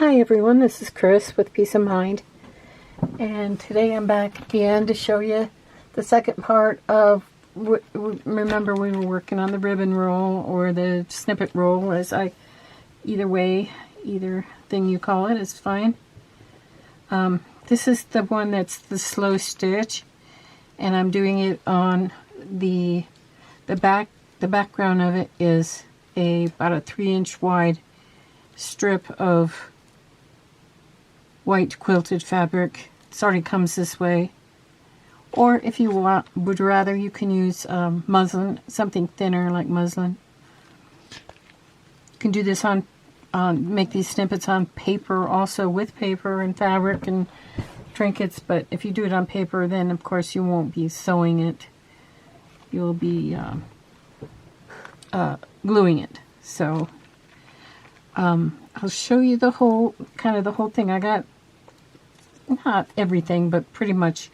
Hi everyone, this is Chris with Peace of Mind, and today I'm back again to show you the second part of, remember we were working on the ribbon roll or the snippet roll, either way, either thing you call it is fine. This is the one that's the slow stitch, and I'm doing it on the background of it is about a 3-inch wide strip of white quilted fabric. It already comes this way, or if you would rather, you can use muslin, something thinner like muslin. You can do this on make these snippets on paper, also with paper and fabric and trinkets, but if you do it on paper, then of course you won't be sewing it, you'll be gluing it. So I'll show you the whole thing. I got not everything, but pretty much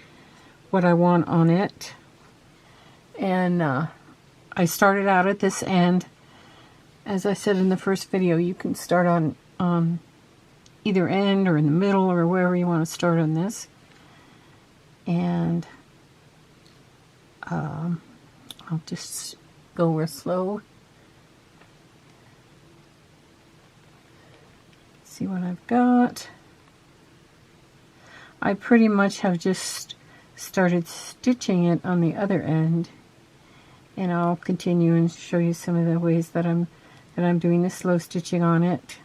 what I want on it. And I started out at this end. As I said in the first video, you can start on either end or in the middle or wherever you want to start on this. And I'll just go real slow. See what I've got. I pretty much have just started stitching it on the other end, and I'll continue and show you some of the ways that I'm doing the slow stitching on it.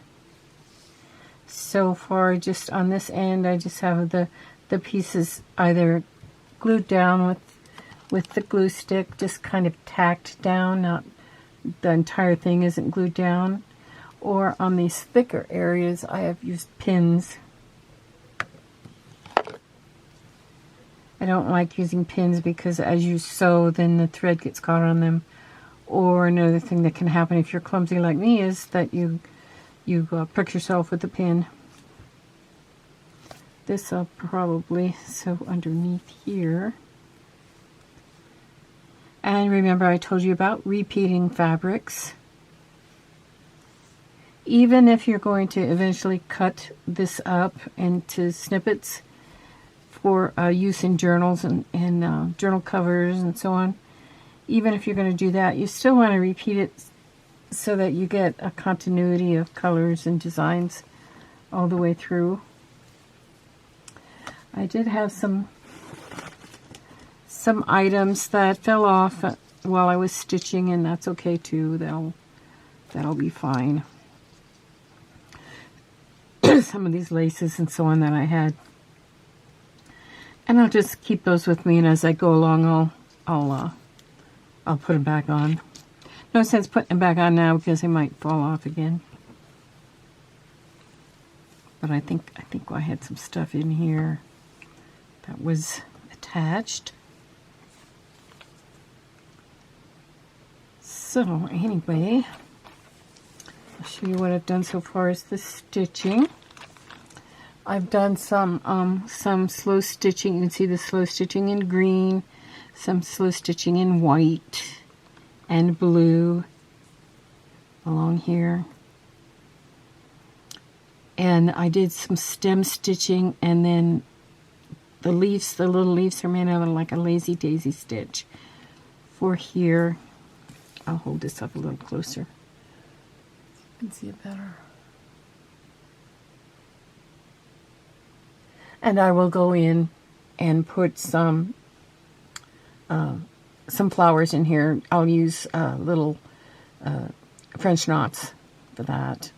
So far, just on this end, I just have the pieces either glued down with the glue stick, just kind of tacked down, not the entire thing isn't glued down. Or on these thicker areas, I have used pins. I don't like using pins because as you sew, then the thread gets caught on them. Or another thing that can happen if you're clumsy like me is that you prick yourself with a pin. This I'll probably sew underneath here. And remember, I told you about repeating fabrics. Even if you're going to eventually cut this up into snippets for use in journals and journal covers and so on, even if you're going to do that, you still want to repeat it so that you get a continuity of colors and designs all the way through. I did have some items that fell off while I was stitching, and that's okay too. That'll be fine. Some of these laces and so on that I had, and I'll just keep those with me, and as I go along, I'll put them back on. No sense putting them back on now because they might fall off again. But I think I had some stuff in here that was attached. So anyway, I'll show you what I've done so far as the stitching. I've done some slow stitching. You can see the slow stitching in green, some slow stitching in white and blue along here. And I did some stem stitching, and then the little leaves are made out of like a lazy daisy stitch for here. I'll hold this up a little closer. You can see it better. And I will go in and put some flowers in here. I'll use little French knots for that.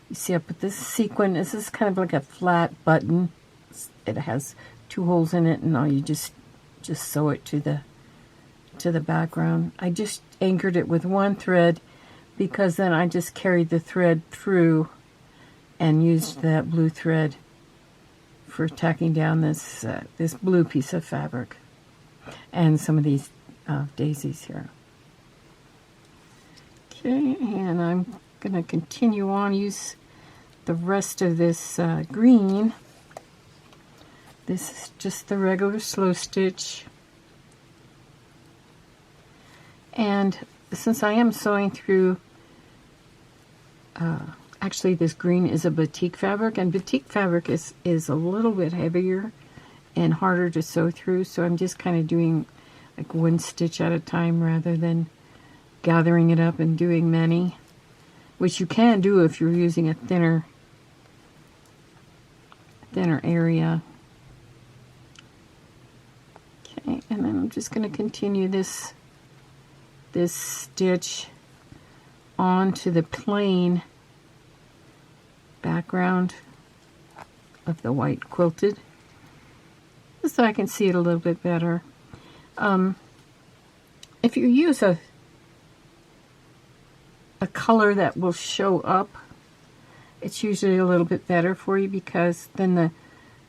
You see, I put this sequin. This is kind of like a flat button. It has 2 holes in it, and all you just sew it to the background. I just anchored it with 1 thread because then I just carried the thread through and used that blue thread for tacking down this blue piece of fabric and some of these daisies here. Okay, and I'm going to continue on, use the rest of this green. This is just the regular slow stitch. And since I am sewing through Actually, this green is a batik fabric, and batik fabric is a little bit heavier and harder to sew through, so I'm just kind of doing like one stitch at a time rather than gathering it up and doing many, which you can do if you're using a thinner area. Okay, and then I'm just going to continue this stitch onto the plain background of the white quilted, just so I can see it a little bit better. If you use a color that will show up, it's usually a little bit better for you, because then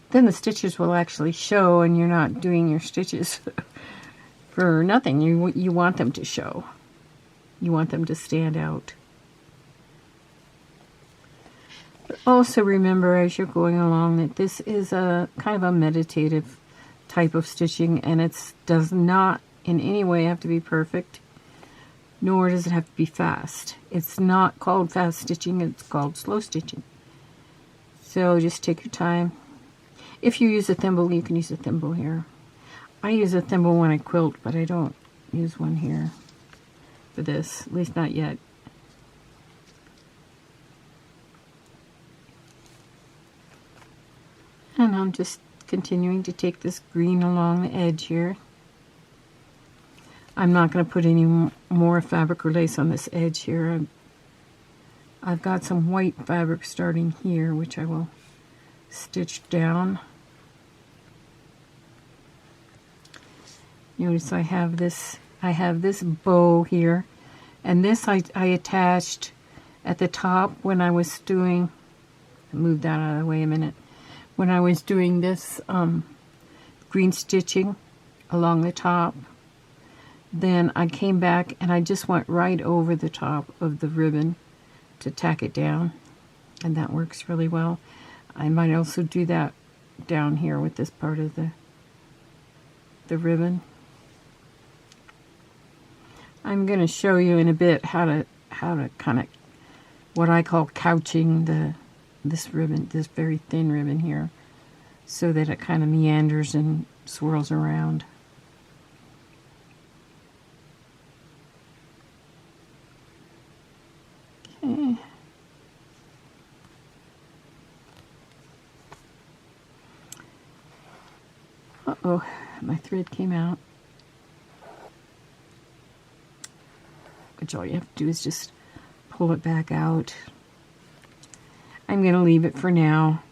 the stitches will actually show, and you're not doing your stitches for nothing. You want them to show. You want them to stand out. But also remember as you're going along that this is a kind of a meditative type of stitching, and it does not in any way have to be perfect, nor does it have to be fast. It's not called fast stitching, it's called slow stitching. So just take your time. If you use a thimble, you can use a thimble here. I use a thimble when I quilt, but I don't use one here for this, at least not yet. And I'm just continuing to take this green along the edge here. I'm not going to put any more fabric or lace on this edge here. I've got some white fabric starting here, which I will stitch down. Notice I have this bow here, and this I attached at the top when I was doing, move that out of the way a minute, when I was doing this green stitching along the top. Then I came back and I just went right over the top of the ribbon to tack it down, and that works really well. I might also do that down here with this part of the ribbon. I'm going to show you in a bit how to kind of what I call couching this ribbon, this very thin ribbon here, so that it kind of meanders and swirls around. Okay. Uh-oh, my thread came out. Which all you have to do is just pull it back out. I'm going to leave it for now.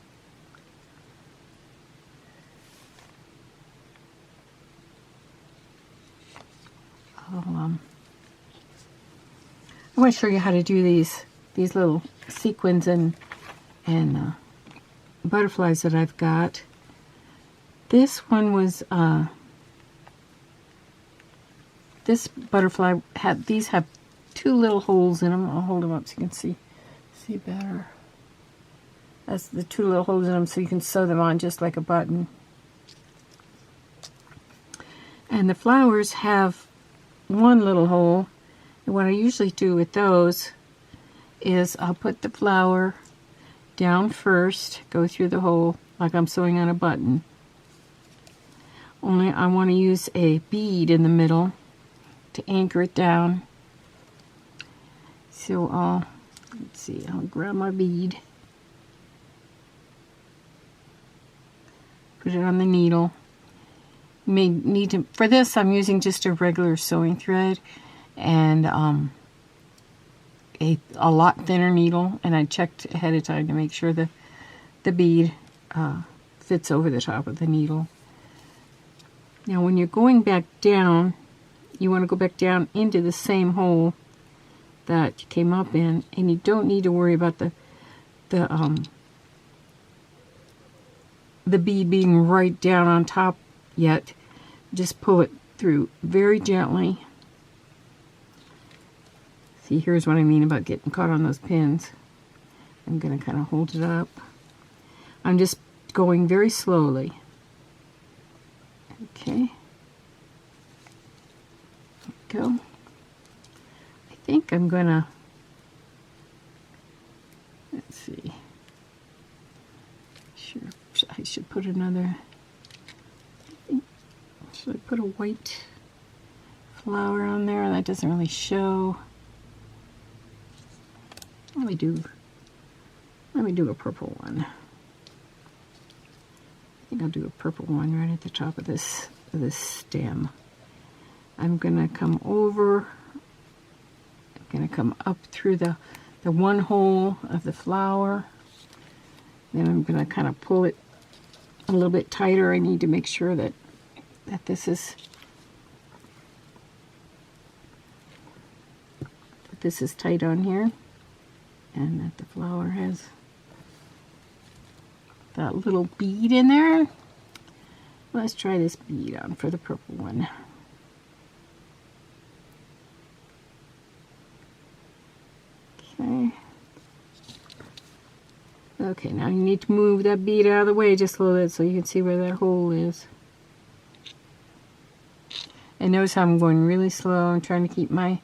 I want to show you how to do these little sequins and butterflies that I've got. This one was this butterfly these have two little holes in them. I'll hold them up so you can see better. That's the two little holes in them, so you can sew them on just like a button. And the flowers have one little hole. And what I usually do with those is I'll put the flower down first, go through the hole like I'm sewing on a button. Only I want to use a bead in the middle to anchor it down. So let's see, I'll grab my bead, put it on the needle. You may need to, for this I'm using just a regular sewing thread and a lot thinner needle, and I checked ahead of time to make sure the bead fits over the top of the needle. Now when you're going back down, you want to go back down into the same hole that you came up in, and you don't need to worry about the bead being right down on top yet. Just pull it through very gently. See, here's what I mean about getting caught on those pins. I'm going to kind of hold it up. I'm just going very slowly. Okay. There we go. I think I'm going to, let's see. Sure, I should put another. Should I put a white flower on there? That doesn't really show. Let me do a purple one. I think I'll do a purple one right at the top of this stem. I'm gonna come over. I'm gonna come up through the one hole of the flower. Then I'm gonna kind of pull it a little bit tighter. I need to make sure that this is tight on here, and that the flower has that little bead in there. Let's try this bead on for the purple one. Okay. Okay, now you need to move that bead out of the way just a little bit so you can see where that hole is. And notice how I'm going really slow. I'm trying to keep my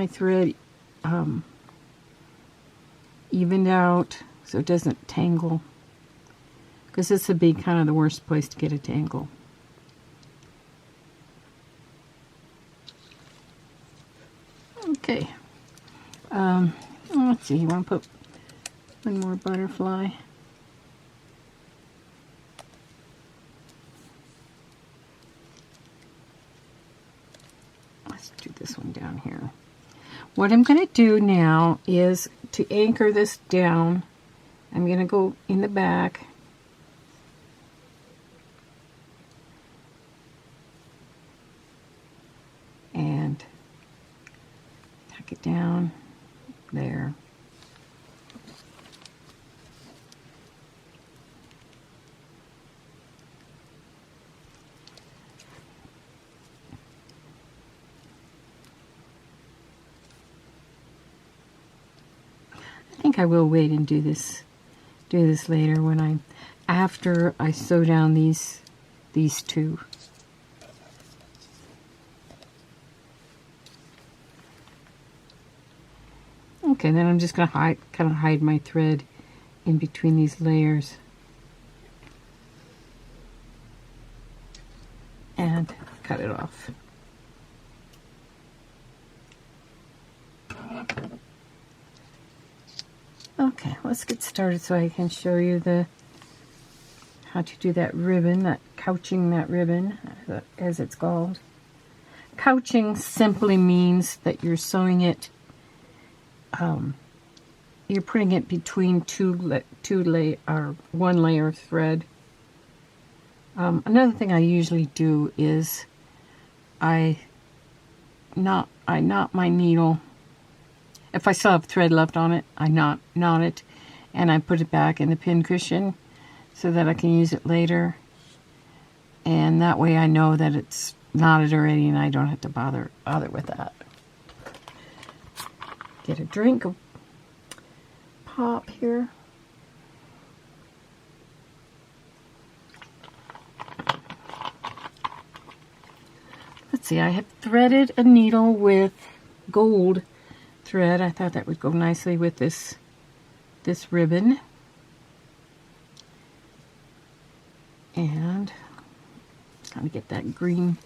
thread evened out so it doesn't tangle. Because this would be kind of the worst place to get a tangle. Okay. Let's see, you want to put one more butterfly. Let's do this one down here. What I'm going to do now is to anchor this down. I'm going to go in the back. And tuck it down there. I think I will wait and do this later when after I sew down these two. Okay, then I'm just going to kind of hide my thread in between these layers. And cut it off. Okay, let's get started so I can show you how to do that ribbon, couching that ribbon, as it's called. Couching simply means that you're sewing it, you're putting it between one layer of thread. Another thing I usually do is I knot my needle. If I still have thread left on it, I knot it, and I put it back in the pin cushion so that I can use it later. And that way I know that it's knotted already and I don't have to bother with that. Get a drink of pop here. Let's see, I have threaded a needle with gold thread. I thought that would go nicely with this ribbon. And trying to get that green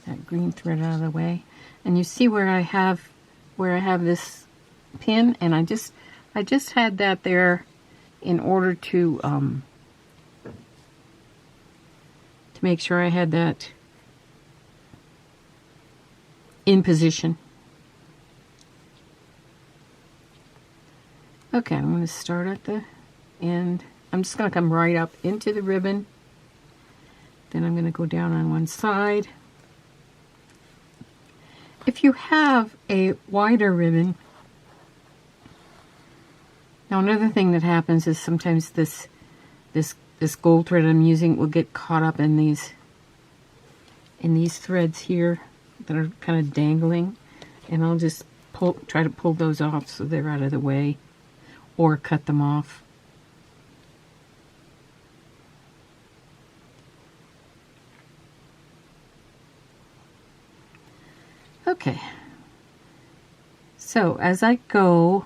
thread out of the way. And you see where I have this pin, and I just had that there in order to make sure I had that in position. Okay, I'm going to start at the end. I'm just going to come right up into the ribbon. Then I'm going to go down on one side. If you have a wider ribbon, now another thing that happens is sometimes this gold thread I'm using will get caught up in these threads here that are kind of dangling, and I'll just try to pull those off so they're out of the way, or cut them off. Okay, so as I go,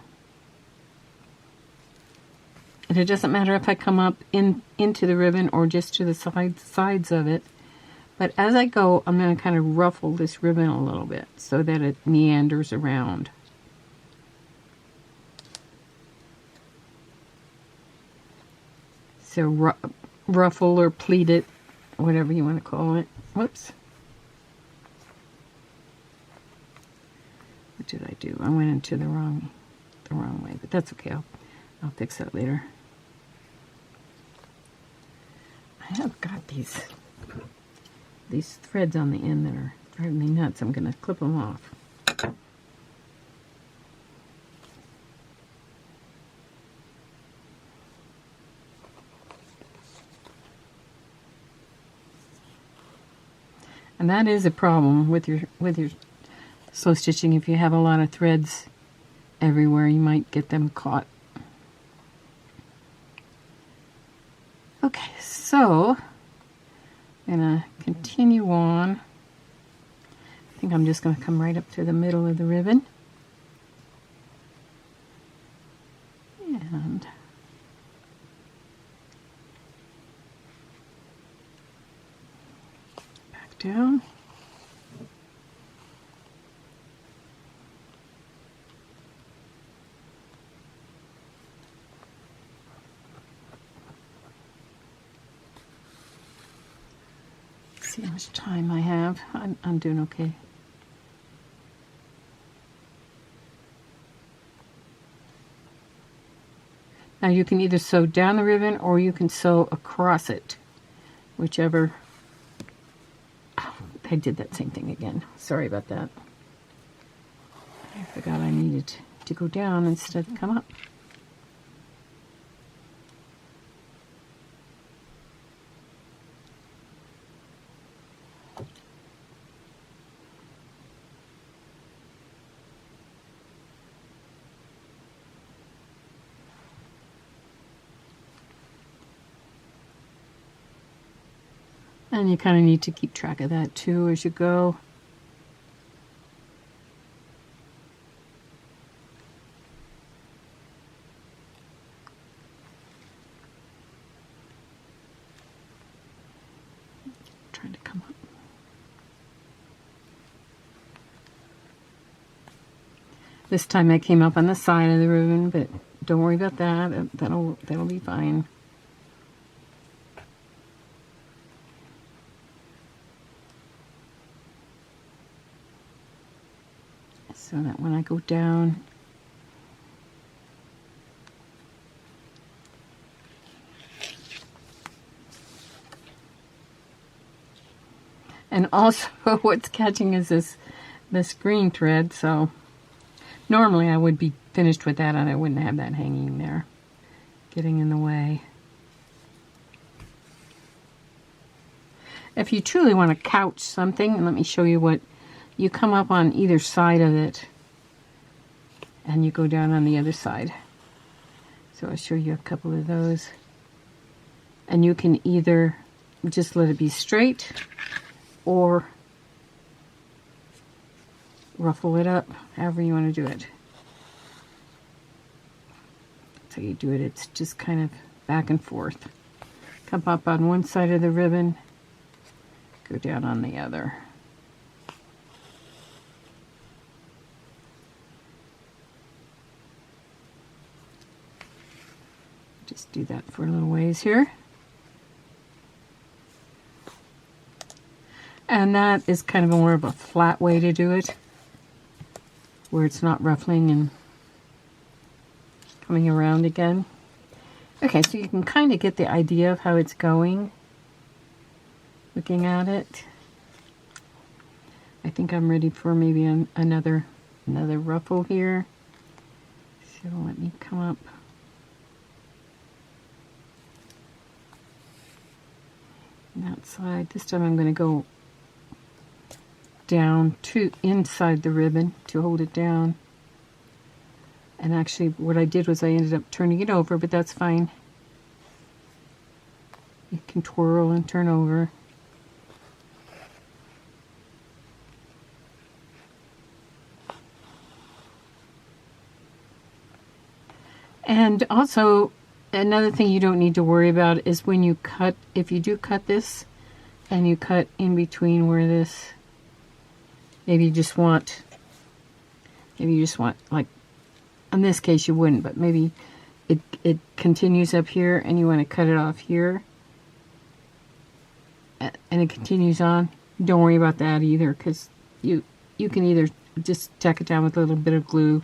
And it doesn't matter if I come up into the ribbon or just to the sides of it. But as I go, I'm going to kind of ruffle this ribbon a little bit so that it meanders around. So ruffle or pleat it, whatever you want to call it. Whoops. What did I do? I went into the wrong way, but that's okay. I'll fix that later. I have got these threads on the end that are driving me nuts. I'm going to clip them off. And that is a problem with your slow stitching. If you have a lot of threads everywhere, you might get them caught. Okay, so I'm gonna continue on. I think I'm just gonna come right up to the middle of the ribbon. And back down. See how much time I have. I'm doing okay. Now you can either sew down the ribbon or you can sew across it, whichever. Oh, I did that same thing again. Sorry about that. I forgot I needed to go down instead of come up. And you kind of need to keep track of that too as you go. Trying to come up. This time I came up on the side of the ribbon, but don't worry about that. That'll be fine. So that when I go down, and also what's catching is this green thread, so normally I would be finished with that and I wouldn't have that hanging there, getting in the way. If you truly want to couch something, and let me show you what, you come up on either side of it and you go down on the other side. So I'll show you a couple of those. And you can either just let it be straight or ruffle it up, however you want to do it. That's how you do it. It's just kind of back and forth. Come up on one side of the ribbon, go down on the other. Just do that for a little ways here. And that is kind of more of a flat way to do it, where it's not ruffling and coming around again. Okay, so you can kind of get the idea of how it's going, looking at it. I think I'm ready for maybe another ruffle here. So let me come up. That side. This time I'm going to go down to inside the ribbon to hold it down. And actually what I did was I ended up turning it over, but that's fine. You can twirl and turn over. And also, another thing you don't need to worry about is when you cut, if you do cut this and you cut in between where this, maybe you just want, like, in this case you wouldn't, but maybe it continues up here and you want to cut it off here and it continues on. Don't worry about that either, because you can either just tack it down with a little bit of glue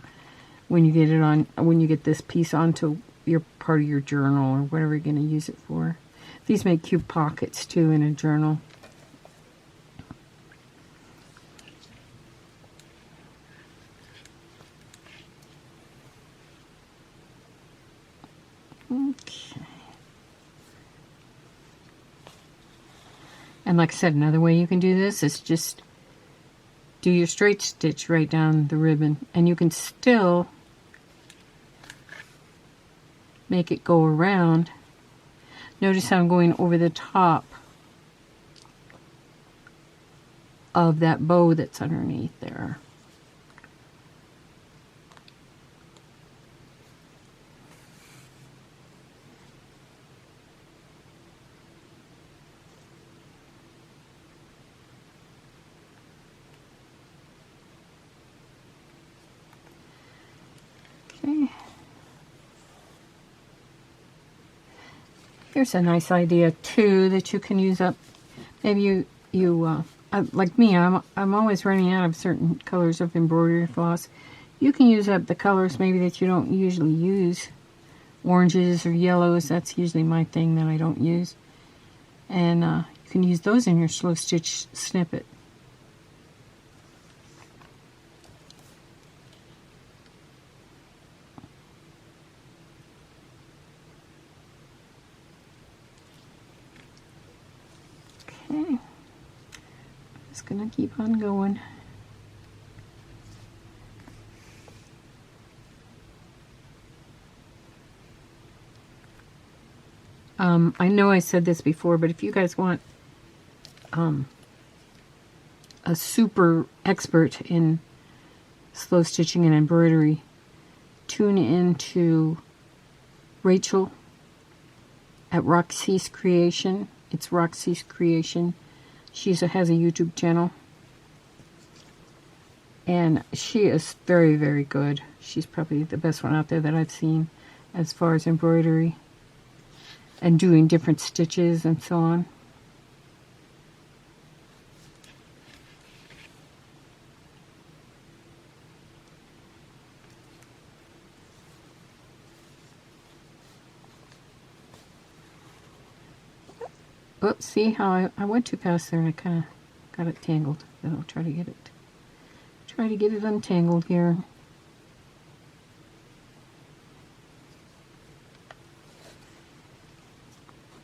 when you get it on, when you get this piece onto your part of your journal or whatever you're going to use it for. These make cute pockets too in a journal. Okay. And like I said, another way you can do this is just do your straight stitch right down the ribbon, and you can still make it go around. Notice how I'm going over the top of that bow that's underneath there. Okay. Here's a nice idea too that you can use up. Maybe like me, I'm always running out of certain colors of embroidery floss. You can use up the colors maybe that you don't usually use. Oranges or yellows, that's usually my thing that I don't use. And you can use those in your slow stitch snippet. Okay, just gonna keep on going. I know I said this before, but if you guys want a super expert in slow stitching and embroidery, tune into Rachel at Roxy's Creation. It's Roxy's Creation. She has a YouTube channel. And she is very, very good. She's probably the best one out there that I've seen as far as embroidery and doing different stitches and so on. Oops, see how I went too fast there and I kind of got it tangled. Then I'll try to get it untangled here.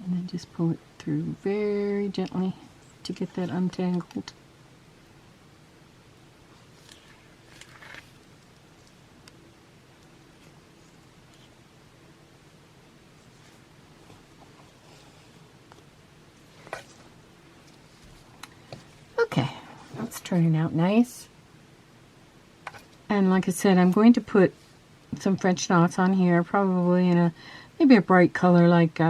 And then just pull it through very gently to get that untangled. Okay, that's turning out nice. And like I said, I'm going to put some French knots on here, probably in maybe a bright color like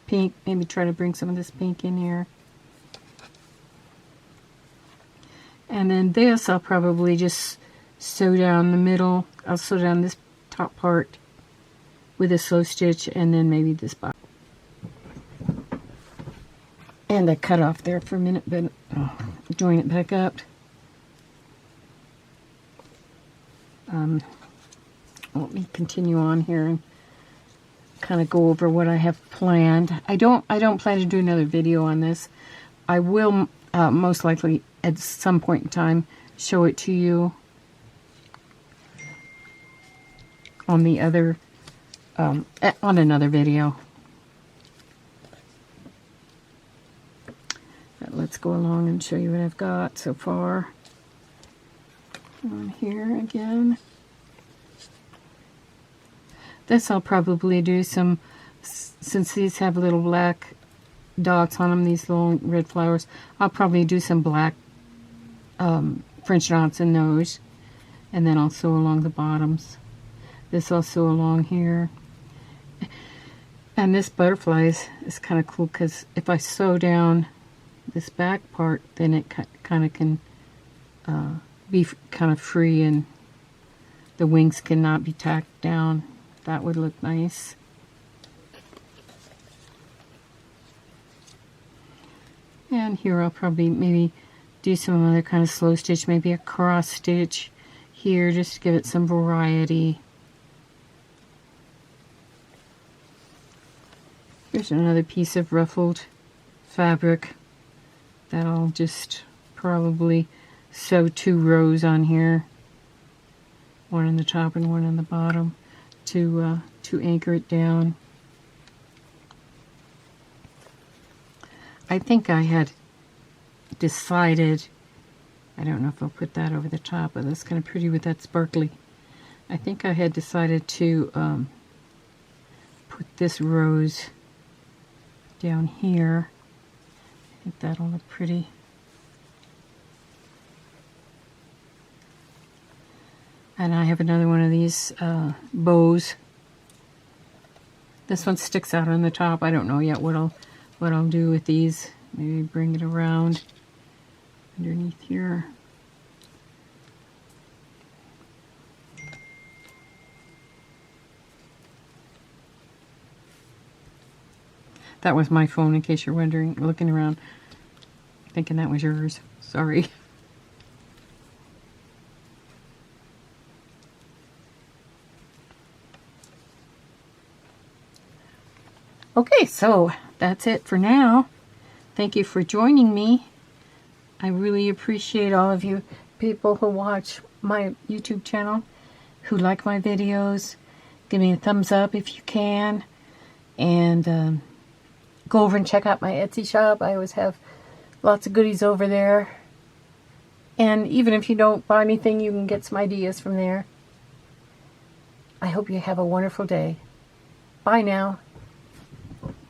pink. Maybe try to bring some of this pink in here. And then this I'll probably just sew down the middle. I'll sew down this top part with a slow stitch, and then maybe this bottom. And I cut off there for a minute, but join it back up. Let me continue on here and kind of go over what I have planned. I don't plan to do another video on this. I will most likely at some point in time show it to you on the other on another video. But let's go along and show you what I've got so far. On here again. This I'll probably do some, since these have little black dots on them, these little red flowers, I'll probably do some black French knots in those, and then I'll sew along the bottoms. This I'll sew along here. And this butterflies is kind of cool because if I sew down this back part, then it kind of can be kind of free and the wings cannot be tacked down. That would look nice. And here I'll probably maybe do some other kind of slow stitch, maybe a cross stitch here just to give it some variety. Here's another piece of ruffled fabric that I'll just probably sew 2 rows on here, one on the top and one on the bottom, to anchor it down. I think I had decided, I don't know if I'll put that over the top, but that's kind of pretty with that sparkly. I think I had decided to put this rose down here. I think that'll look pretty. And I have another one of these bows. This one sticks out on the top. I don't know yet what I'll do with these. Maybe bring it around underneath here. That was my phone, in case you're wondering, looking around, thinking that was yours. Sorry. Okay, so that's it for now. Thank you for joining me. I really appreciate all of you people who watch my YouTube channel, who like my videos. Give me a thumbs up if you can. And go over and check out my Etsy shop. I always have lots of goodies over there. And even if you don't buy anything, you can get some ideas from there. I hope you have a wonderful day. Bye now.